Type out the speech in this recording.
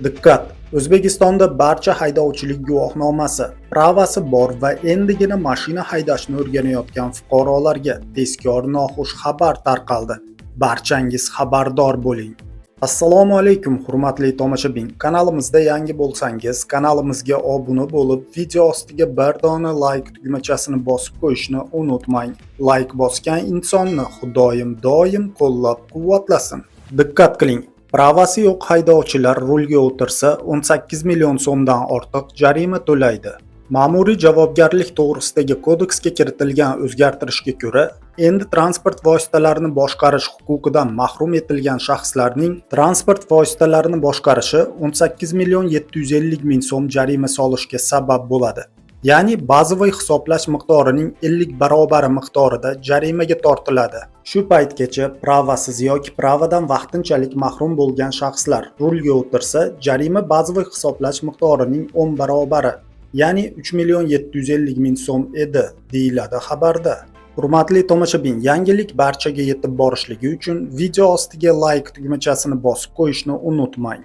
Diqqat! O'zbekistonda barcha haydovchilik guvohnomasi, pravasi bor va endigina mashina haydashni o'rganayotgan fuqarolarga tezkor noxush xabar tarqaldi. Barchangiz xabardor bo'ling. Assalomu alaykum hurmatli tomoshabin. Kanalimizda yangi bo'lsangiz, kanalimizga obuna bo'lib, video ostiga bir dona like tugmachasini bosib qo'yishni unutmang. Like bosgan insonni Xudoyim doim qo'llab-quvvatlasin. Diqqat qiling. Pravasi yo'q haydovchilar rulga o'tirsa 18 million so'mdan ortiq jarima to'laydi. Ma'muriy javobgarlik to'g'risidagi kodeksga kiritilgan o'zgartirishga ko'ra, endi transport vositalarini boshqarish huquqidan mahrum etilgan shaxslarning transport vositalarini boshqarishi 18 million 750 ming so'm jarima solishga sabab bo'ladi. Ya'ni bazaviy hisoblash miqdorining 50 barobari miqdorida jarimaga tortiladi. Shu paytgacha pravasiz yoki pravadan vaqtinchalik mahrum bo'lgan shaxslar rulga o'tirsa, jarima bazaviy hisoblash miqdorining 10 barobari, ya'ni 3 million 750 ming so'm edi, deyiladi xabarda. Hurmatli tomoshabin, yangilik barchaga yetib borishligi uchun video ostiga like tugmachasini bosib qo'yishni unutmang.